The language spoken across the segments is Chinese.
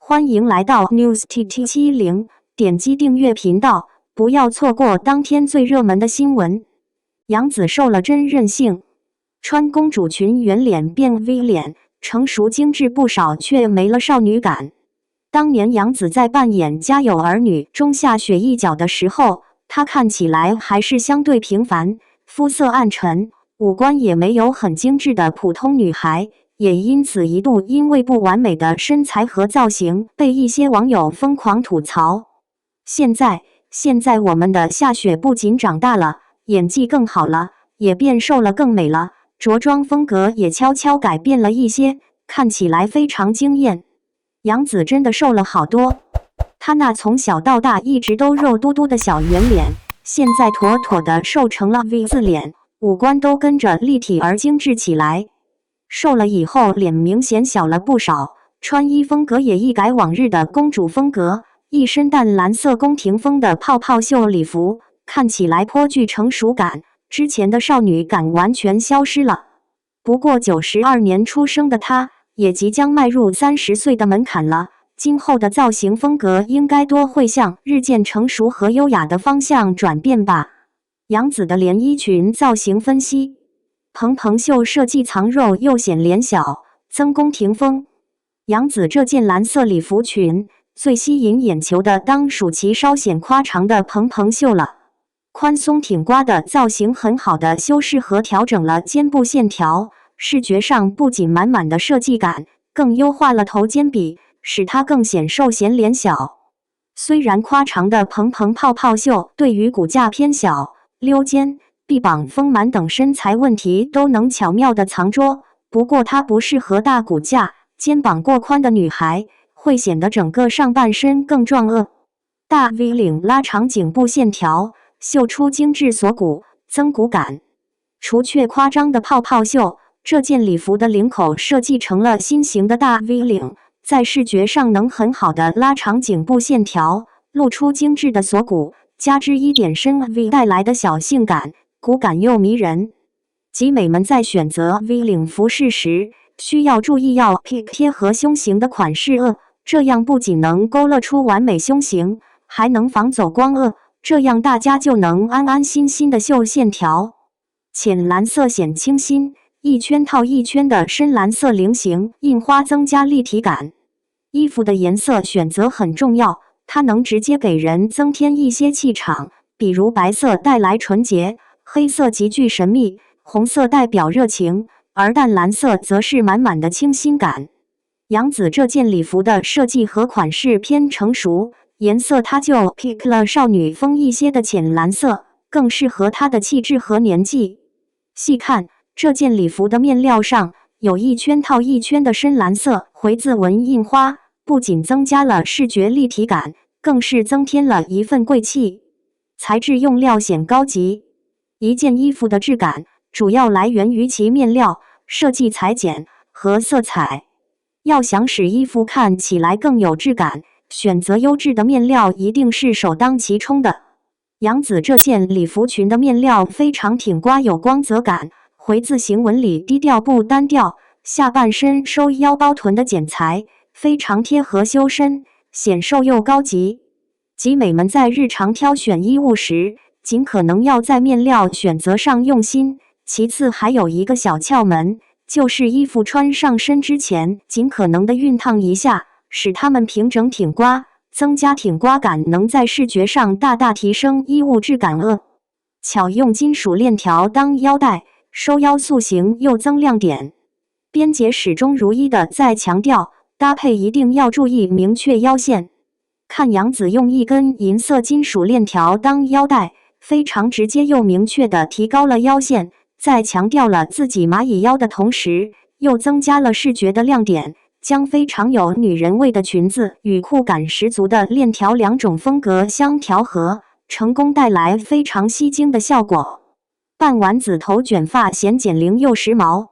欢迎来到 newstt70，点击订阅频道，不要错过当天最热门的新闻。杨紫瘦了真任性，穿公主裙圆脸变 V 脸，成熟精致不少，却没了少女感。当年杨紫在扮演《家有儿女》中下雪一角的时候，她看起来还是相对平凡，肤色暗沉，五官也没有很精致的普通女孩。也因此一度因为不完美的身材和造型被一些网友疯狂吐槽。现在我们的夏雪不仅长大了，演技更好了，也变瘦了更美了，着装风格也悄悄改变了一些，看起来非常惊艳。杨紫真的瘦了好多，她那从小到大一直都肉嘟嘟的小圆脸，现在妥妥的瘦成了 V 字脸，五官都跟着立体而精致起来。瘦了以后，脸明显小了不少，穿衣风格也一改往日的公主风格，一身淡蓝色宫廷风的泡泡袖礼服，看起来颇具成熟感，之前的少女感完全消失了。不过92年出生的她，也即将迈入30岁的门槛了，今后的造型风格应该多会向日渐成熟和优雅的方向转变吧。杨紫的连衣裙造型分析。蓬蓬袖设计藏肉又显脸小，增宫廷风。杨紫这件蓝色礼服裙最吸引眼球的当属其稍显夸长的蓬蓬袖了。宽松挺刮的造型很好的修饰和调整了肩部线条，视觉上不仅满满的设计感，更优化了头肩比，使它更显瘦显脸小。虽然夸长的蓬蓬泡泡袖对于骨架偏小、溜肩、臂膀丰满等身材问题都能巧妙地藏拙，不过它不适合大骨架、肩膀过宽的女孩，会显得整个上半身更壮硕。大 V 领拉长颈部线条，秀出精致锁骨，增骨感。除却夸张的泡泡袖，这件礼服的领口设计成了新型的大 V 领，在视觉上能很好的拉长颈部线条，露出精致的锁骨，加之一点深 V 带来的小性感。骨感又迷人，集美们在选择 V 领服饰时，需要注意要贴合胸型的款式这样不仅能勾勒出完美胸型，还能防走光这样大家就能安安心心的秀线条。浅蓝色显清新，一圈套一圈的深蓝色菱形印花增加立体感。衣服的颜色选择很重要，它能直接给人增添一些气场，比如白色带来纯洁，黑色极具神秘，红色代表热情，而淡蓝色则是满满的清新感。杨紫这件礼服的设计和款式偏成熟，颜色它就 pick 了少女风一些的浅蓝色，更适合她的气质和年纪。细看这件礼服的面料上有一圈套一圈的深蓝色回字纹印花，不仅增加了视觉立体感，更是增添了一份贵气。材质用料显高级。一件衣服的质感主要来源于其面料、设计裁剪和色彩。要想使衣服看起来更有质感，选择优质的面料一定是首当其冲的。杨紫这件礼服裙的面料非常挺刮有光泽感，回字形纹理低调不单调，下半身收腰包臀的剪裁非常贴合修身，显瘦又高级。集美们在日常挑选衣物时，尽可能要在面料选择上用心，其次还有一个小窍门，就是衣服穿上身之前，尽可能的熨烫一下，使它们平整挺刮，增加挺刮感，能在视觉上大大提升衣物质感巧用金属链条当腰带，收腰塑形又增亮点。边结始终如一的再强调，搭配一定要注意明确腰线。看杨紫用一根银色金属链条当腰带，非常直接又明确地提高了腰线，在强调了自己蚂蚁腰的同时，又增加了视觉的亮点，将非常有女人味的裙子与酷感十足的链条两种风格相调和，成功带来非常吸睛的效果。半丸子头卷发显减龄又时髦。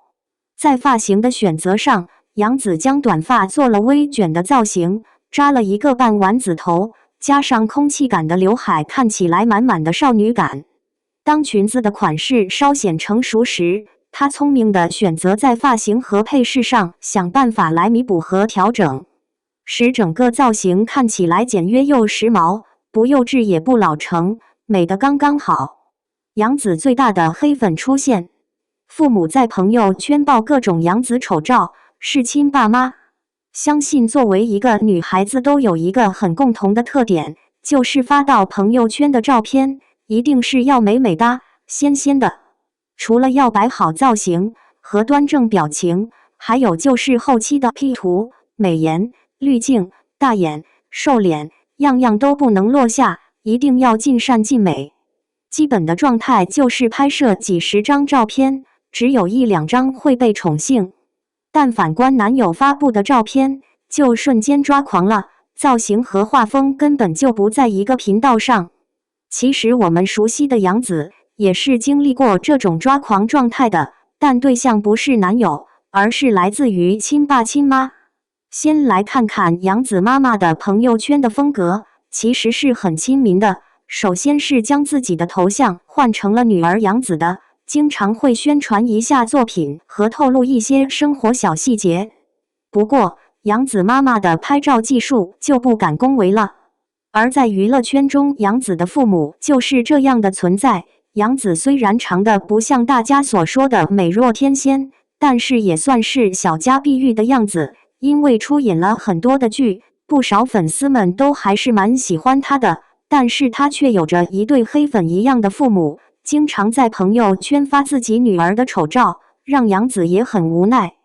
在发型的选择上，杨紫将短发做了微卷的造型，扎了一个半丸子头，加上空气感的刘海，看起来满满的少女感。当裙子的款式稍显成熟时，她聪明地选择在发型和配饰上想办法来弥补和调整。使整个造型看起来简约又时髦，不幼稚也不老成，美得刚刚好。杨紫最大的黑粉出现，父母在朋友圈爆各种杨紫丑照，是亲爸妈。相信作为一个女孩子都有一个很共同的特点，就是发到朋友圈的照片一定是要美美哒、鲜鲜的。除了要摆好造型和端正表情，还有就是后期的 P 图、美颜、滤镜、大眼、瘦脸，样样都不能落下，一定要尽善尽美。基本的状态就是拍摄几十张照片，只有1、2张会被宠幸。但反观男友发布的照片，就瞬间抓狂了，造型和画风根本就不在一个频道上。其实我们熟悉的杨紫也是经历过这种抓狂状态的，但对象不是男友，而是来自于亲爸亲妈。先来看看杨紫妈妈的朋友圈的风格，其实是很亲民的。首先是将自己的头像换成了女儿杨紫的，经常会宣传一下作品和透露一些生活小细节。不过，杨紫妈妈的拍照技术就不敢恭维了。而在娱乐圈中，杨紫的父母就是这样的存在。杨紫虽然长得不像大家所说的美若天仙，但是也算是小家碧玉的样子。因为出演了很多的剧，不少粉丝们都还是蛮喜欢她的。但是她却有着一对黑粉一样的父母，经常在朋友圈发自己女儿的丑照，让杨紫也很无奈。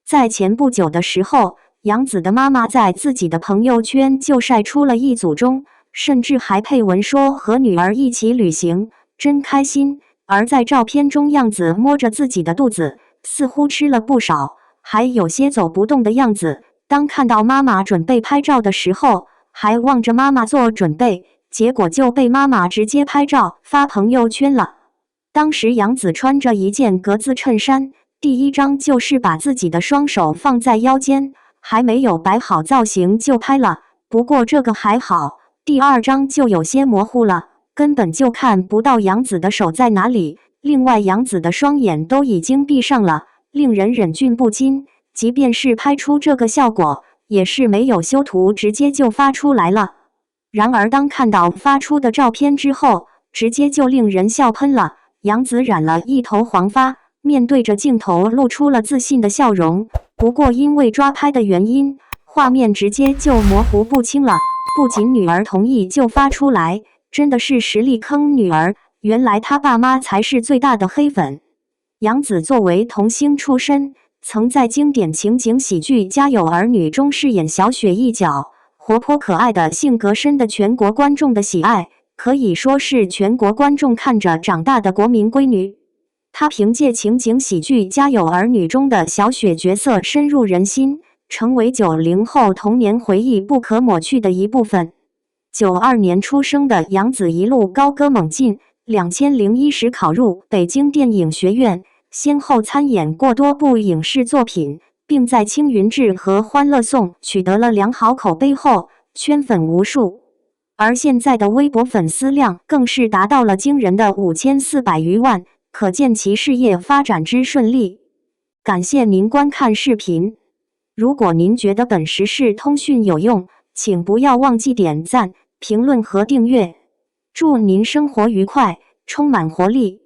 在前不久的时候，杨紫的妈妈在自己的朋友圈就晒出了一组中，甚至还配文说和女儿一起旅行，真开心。而在照片中，样子摸着自己的肚子，似乎吃了不少，还有些走不动的样子。当看到妈妈准备拍照的时候，还望着妈妈做准备，结果就被妈妈直接拍照发朋友圈了。当时杨紫穿着一件格子衬衫，第一张就是把自己的双手放在腰间，还没有摆好造型就拍了。不过这个还好，第二张就有些模糊了，根本就看不到杨紫的手在哪里。另外，杨紫的双眼都已经闭上了，令人忍俊不禁。即便是拍出这个效果，也是没有修图，直接就发出来了。然而当看到发出的照片之后，直接就令人笑喷了。杨紫染了一头黄发，面对着镜头露出了自信的笑容。不过因为抓拍的原因，画面直接就模糊不清了。不仅女儿同意就发出来，真的是实力坑女儿。原来她爸妈才是最大的黑粉。杨紫作为童星出身，曾在经典情景喜剧《家有儿女》中饰演小雪一角，活泼可爱的性格深得全国观众的喜爱，可以说是全国观众看着长大的国民闺女。她凭借情景喜剧《家有儿女》中的小雪角色深入人心，成为90后童年回忆不可抹去的一部分。92年出生的杨紫一路高歌猛进，2001时考入北京电影学院，先后参演过多部影视作品，并在《青云志》和《欢乐颂》取得了良好口碑后，圈粉无数。而现在的微博粉丝量更是达到了惊人的5400余万，可见其事业发展之顺利。感谢您观看视频。如果您觉得本时事通讯有用，请不要忘记点赞、评论和订阅。祝您生活愉快，充满活力。